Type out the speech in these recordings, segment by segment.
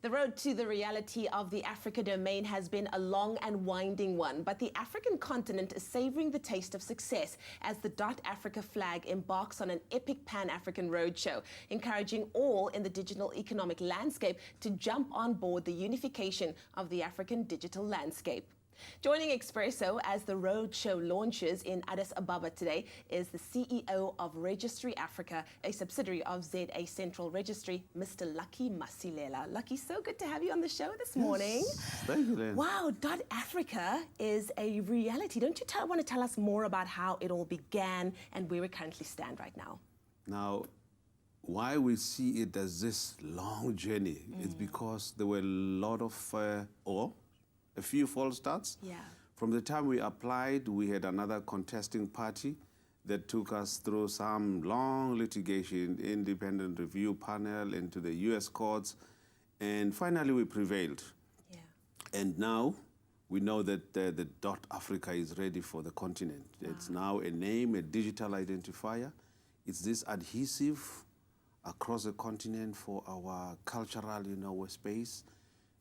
The road to the reality of the Africa domain has been a long and winding one, but the African continent is savoring the taste of success as the dotAfrica flag embarks on an epic Pan-African roadshow, encouraging all in the digital economic landscape to jump on board the unification of the African digital landscape. Joining Expresso as the roadshow launches in Addis Ababa today is the CEO of Registry Africa, a subsidiary of ZA Central Registry, Mr. Lucky Masilela. Lucky, so good to have you on the show this morning. Yes, thank you, Lynn. Wow, dotAfrica is a reality. Don't you want to tell us more about how it all began and where we currently stand right now? Now, why we see it as this long journey is because there were a lot of, a few false starts. Yeah. From the time we applied, we had another contesting party that took us through some long litigation, independent review panel, into the US courts, and finally we prevailed. Yeah. And now we know that the dotAfrica is ready for the continent. Wow. It's now a name, a digital identifier. It's this adhesive across the continent for our cultural, space,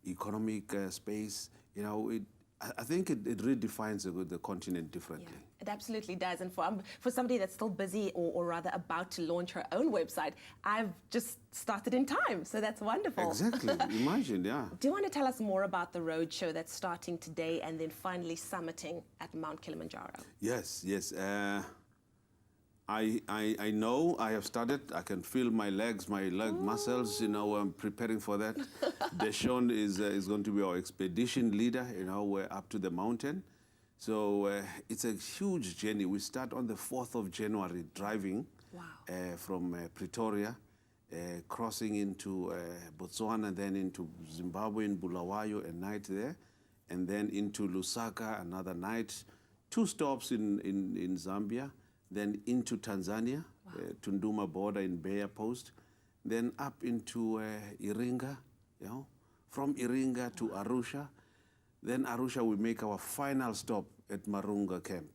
economic space. I think it redefines the continent differently. Yeah, it absolutely does. And for somebody that's still busy or rather about to launch her own website, I've just started in time. So that's wonderful. Exactly. Imagine, yeah. Do you want to tell us more about the roadshow that's starting today and then finally summiting at Mount Kilimanjaro? Yes. I know I have started. I can feel my legs, my leg muscles, I'm preparing for that. Deshaun is going to be our expedition leader, we're up to the mountain. So it's a huge journey. We start on the 4th of January driving from Pretoria, crossing into Botswana, then into Zimbabwe in Bulawayo, a night there, and then into Lusaka, another night, 2 stops in Zambia, then into Tanzania, Tunduma border in Beya Post, then up into Iringa, from Iringa to Arusha. Then Arusha, we make our final stop at Marunga camp.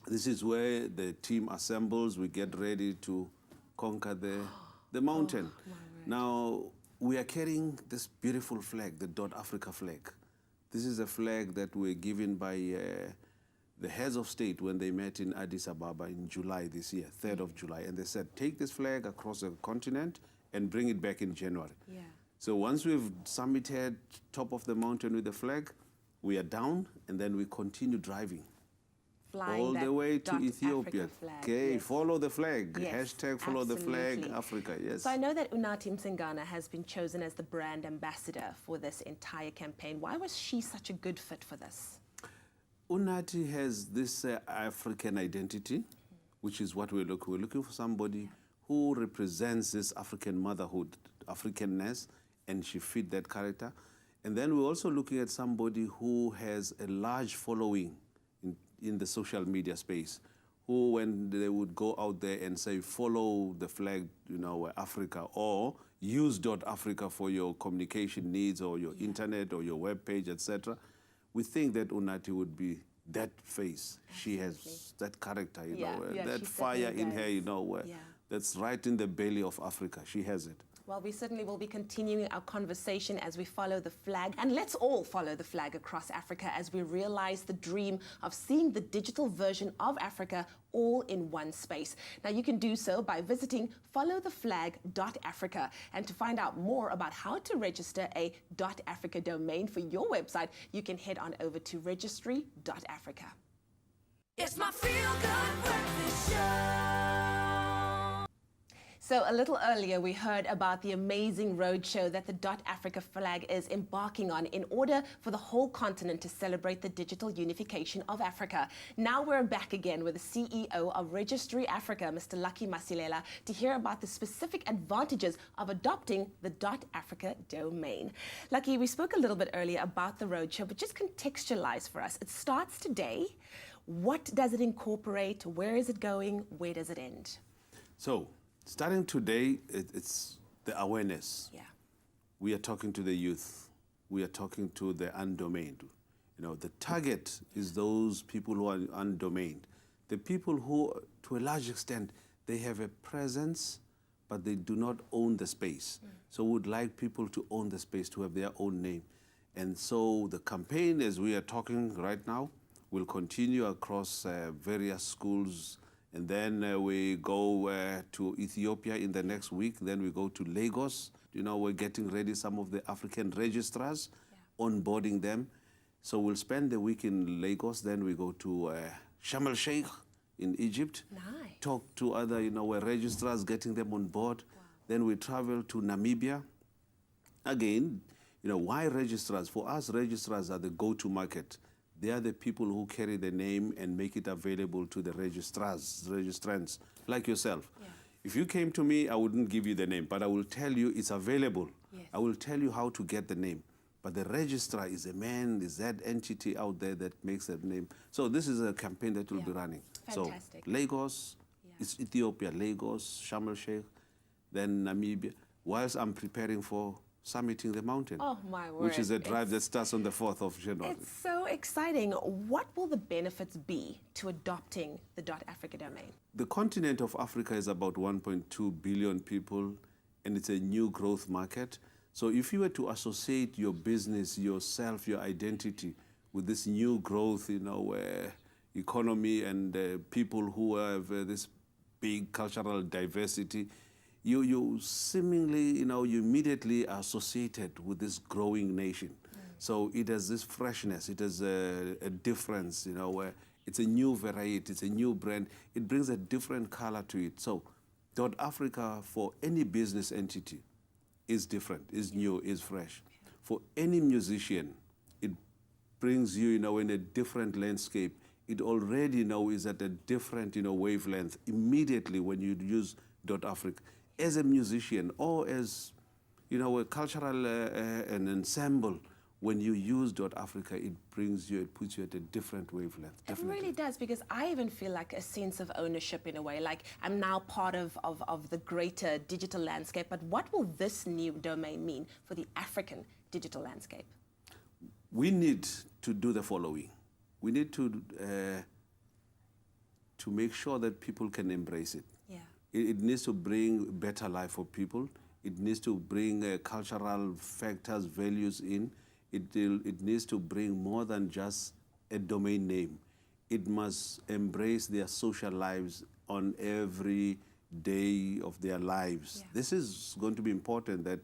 This is where the team assembles. We get ready to conquer the mountain. Now, we are carrying this beautiful flag, the dotAfrica flag. This is a flag that we're given by the heads of state when they met in Addis Ababa in July this year, 3rd of July. And they said, take this flag across the continent and bring it back in January. Yeah. So once we've summited top of the mountain with the flag, we are down and then we continue driving. Flying all the way to Ethiopia. Flag, okay, yes. Follow the flag. Yes, Hashtag follow the flag, Africa, yes. So I know that Unathi Msengana has been chosen as the brand ambassador for this entire campaign. Why was she such a good fit for this? Unathi has this African identity, which is what we're looking. We're looking for somebody who represents this African motherhood, Africanness, and she fit that character. And then we're also looking at somebody who has a large following in the social media space, who when they would go out there and say, follow the flag, Africa, or use dotAfrica for your communication needs or your internet or your web page, etc. We think that Unathi would be that face. Absolutely. She has that character, that she fire in her, Yeah. that's right in the belly of Africa. She has it. Well, we certainly will be continuing our conversation as we follow the flag. And let's all follow the flag across Africa as we realize the dream of seeing the digital version of Africa all in one space. Now, you can do so by visiting followtheflag.africa. And to find out more about how to register a dotAfrica domain for your website, you can head on over to registry.africa. It's my feel-good breakfast show. So a little earlier, we heard about the amazing roadshow that the dotAfrica flag is embarking on in order for the whole continent to celebrate the digital unification of Africa. Now we're back again with the CEO of Registry Africa, Mr. Lucky Masilela, to hear about the specific advantages of adopting the dotAfrica domain. Lucky, we spoke a little bit earlier about the roadshow, but just contextualize for us. It starts today. What does it incorporate? Where is it going? Where does it end? So, starting today, it's the awareness. Yeah. We are talking to the youth. We are talking to the undomained. The target is those people who are undomained. The people who, to a large extent, they have a presence, but they do not own the space. So we would like people to own the space, to have their own name. And so the campaign, as we are talking right now, will continue across various schools. And then we go to Ethiopia in the next week. Then we go to Lagos. You know, we're getting ready some of the African registrars, onboarding them. So we'll spend the week in Lagos. Then we go to Sharm el-Sheikh in Egypt. Nice. Talk to other, registrars, getting them on board. Wow. Then we travel to Namibia. Again, why registrars? For us, registrars are the go-to market. They are the people who carry the name and make it available to the registrants, like yourself. Yeah. If you came to me, I wouldn't give you the name, but I will tell you it's available. Yes. I will tell you how to get the name. But the registrar is that entity out there that makes that name. So this is a campaign that will be running. Fantastic. So Lagos, it's Ethiopia, Lagos, Sharm el-Sheikh, then Namibia, whilst I'm preparing for summiting the mountain. Oh, my word. Which is a drive that starts on the 4th of January. It's so exciting. What will the benefits be to adopting the dotAfrica domain? The continent of Africa is about 1.2 billion people, and it's a new growth market. So if you were to associate your business, yourself, your identity with this new growth, economy and people who have this big cultural diversity, you seemingly, you immediately are associated with this growing nation. So it has this freshness, it has a difference, where it's a new variety, it's a new brand. It brings a different color to it. So dotAfrica, for any business entity, is different, is new, is fresh. For any musician, it brings you, in a different landscape. It already is at a different, wavelength immediately when you use dotAfrica. As a musician or as, a cultural an ensemble, when you use dotAfrica, it puts you at a different wavelength. Definitely. It really does, because I even feel like a sense of ownership in a way, like I'm now part of the greater digital landscape. But what will this new domain mean for the African digital landscape? We need to do the following. We need to make sure that people can embrace it. Yeah. It needs to bring better life for people. It needs to bring cultural factors, values in. It needs to bring more than just a domain name. It must embrace their social lives on every day of their lives. Yeah. This is going to be important, that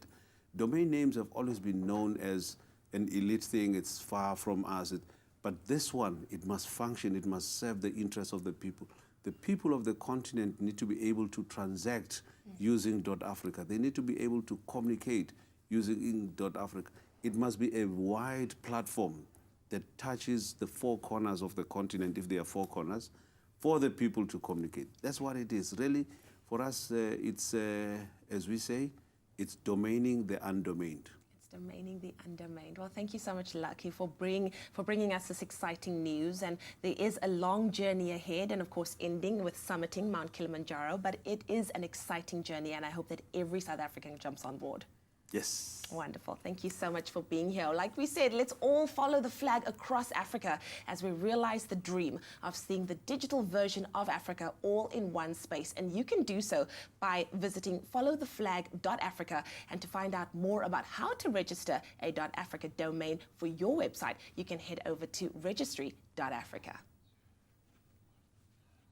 domain names have always been known as an elite thing. It's far from us. But this one, it must function. It must serve the interests of the people. The people of the continent need to be able to transact using dotAfrica. They need to be able to communicate using dotAfrica. It must be a wide platform that touches the four corners of the continent, if there are four corners, for the people to communicate. That's what it is. Really, for us, it's, as we say, it's domaining the undomained. Domaining the undomained. Well, thank you so much, Lucky, for bringing us this exciting news. And there is a long journey ahead, and of course ending with summiting Mount Kilimanjaro, but it is an exciting journey, and I hope that every South African jumps on board. Yes. Wonderful. Thank you so much for being here. Like we said, let's all follow the flag across Africa as we realize the dream of seeing the digital version of Africa all in one space. And you can do so by visiting followtheflag.africa. And to find out more about how to register a .africa domain for your website, you can head over to Registry Africa.